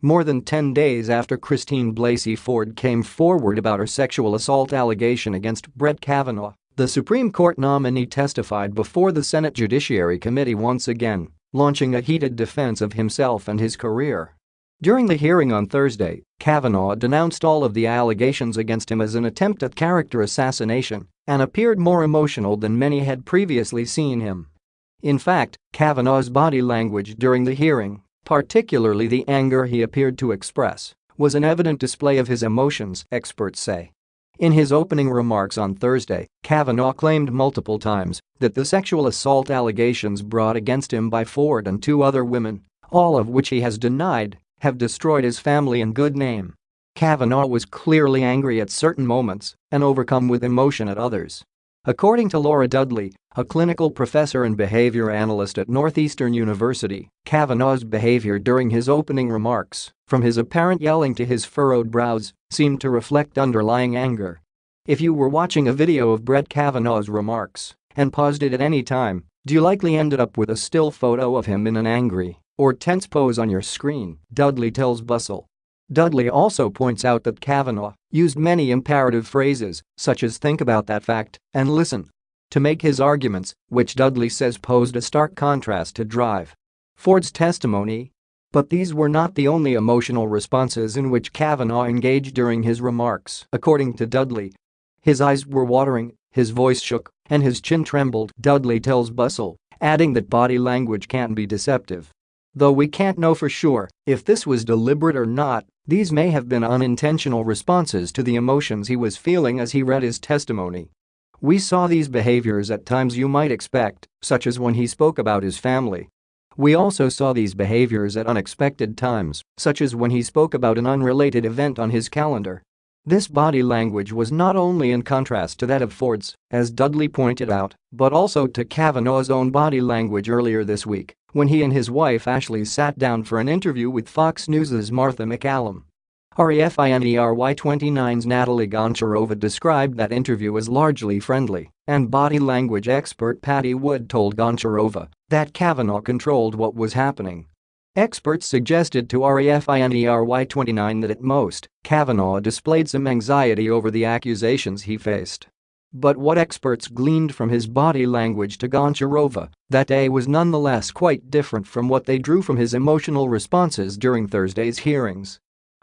more than 10 days after Christine Blasey Ford came forward about her sexual assault allegation against Brett Kavanaugh, the Supreme Court nominee testified before the Senate Judiciary Committee once again, launching a heated defense of himself and his career. During the hearing on Thursday, Kavanaugh denounced all of the allegations against him as an attempt at character assassination and appeared more emotional than many had previously seen him. In fact, Kavanaugh's body language during the hearing, particularly the anger he appeared to express, was an evident display of his emotions, experts say. In his opening remarks on Thursday, Kavanaugh claimed multiple times that the sexual assault allegations brought against him by Ford and 2 other women, all of which he has denied, have destroyed his family and good name. Kavanaugh was clearly angry at certain moments and overcome with emotion at others. According to Laura Dudley, a clinical professor and behavior analyst at Northeastern University, Kavanaugh's behavior during his opening remarks, from his apparent yelling to his furrowed brows, seemed to reflect underlying anger. If you were watching a video of Brett Kavanaugh's remarks and paused it at any time, you likely ended up with a still photo of him in an angry or tense pose on your screen, Dudley tells Bustle. Dudley also points out that Kavanaugh used many imperative phrases, such as "think about that fact" and "listen," to make his arguments, which Dudley says posed a stark contrast to Drive Ford's testimony. But these were not the only emotional responses in which Kavanaugh engaged during his remarks, according to Dudley. His eyes were watering, his voice shook, and his chin trembled, Dudley tells Bustle, adding that body language can be deceptive. Though we can't know for sure if this was deliberate or not, these may have been unintentional responses to the emotions he was feeling as he read his testimony. We saw these behaviors at times you might expect, such as when he spoke about his family. We also saw these behaviors at unexpected times, such as when he spoke about an unrelated event on his calendar. This body language was not only in contrast to that of Ford's, as Dudley pointed out, but also to Kavanaugh's own body language earlier this week, when he and his wife Ashley sat down for an interview with Fox News' Martha MacCallum. REFINERY29's Natalie Goncharova described that interview as largely friendly, and body language expert Patty Wood told Goncharova that Kavanaugh controlled what was happening. Experts suggested to REFINERY29 that at most, Kavanaugh displayed some anxiety over the accusations he faced. But what experts gleaned from his body language to Goncharova that day was nonetheless quite different from what they drew from his emotional responses during Thursday's hearings.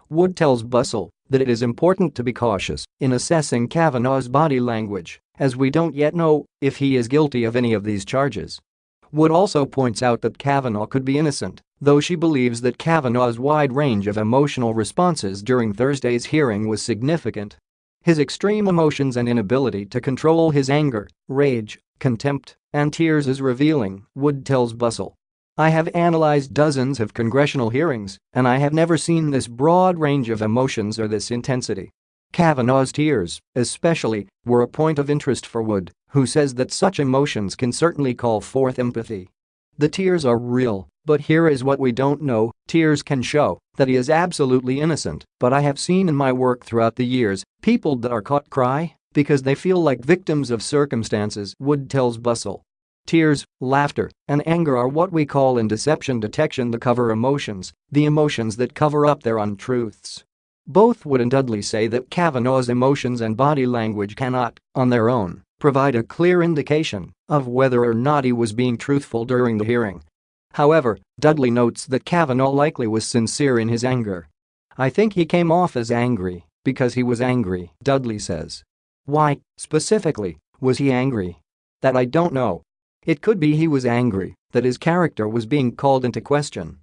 Wood tells Bustle that it is important to be cautious in assessing Kavanaugh's body language, as we don't yet know if he is guilty of any of these charges. Wood also points out that Kavanaugh could be innocent, though she believes that Kavanaugh's wide range of emotional responses during Thursday's hearing was significant. His extreme emotions and inability to control his anger, rage, contempt, and tears is revealing, Wood tells Bustle. I have analyzed dozens of congressional hearings, and I have never seen this broad range of emotions or this intensity. Kavanaugh's tears, especially, were a point of interest for Wood, who says that such emotions can certainly call forth empathy. The tears are real, but here is what we don't know. Tears can show that he is absolutely innocent, but I have seen in my work throughout the years people that are caught cry because they feel like victims of circumstances, Wood tells Bustle. Tears, laughter, and anger are what we call in deception detection the cover emotions, the emotions that cover up their untruths. Both Wood and Dudley say that Kavanaugh's emotions and body language cannot, on their own, provide a clear indication of whether or not he was being truthful during the hearing. However, Dudley notes that Kavanaugh likely was sincere in his anger. I think he came off as angry because he was angry, Dudley says. Why, specifically, was he angry? That I don't know. It could be he was angry that his character was being called into question.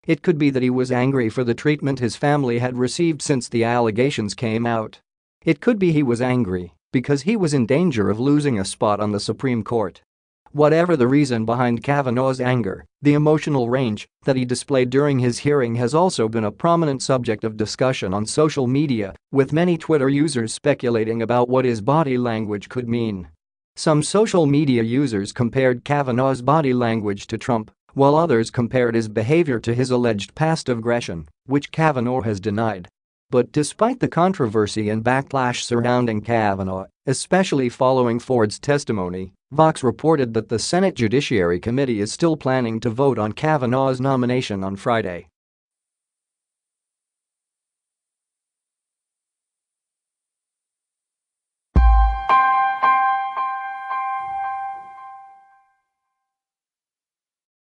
It could be that he was angry for the treatment his family had received since the allegations came out. It could be he was angry because he was in danger of losing a spot on the Supreme Court. Whatever the reason behind Kavanaugh's anger, the emotional range that he displayed during his hearing has also been a prominent subject of discussion on social media, with many Twitter users speculating about what his body language could mean. Some social media users compared Kavanaugh's body language to Trump, while others compared his behavior to his alleged past aggression, which Kavanaugh has denied. But despite the controversy and backlash surrounding Kavanaugh, especially following Ford's testimony, Vox reported that the Senate Judiciary Committee is still planning to vote on Kavanaugh's nomination on Friday.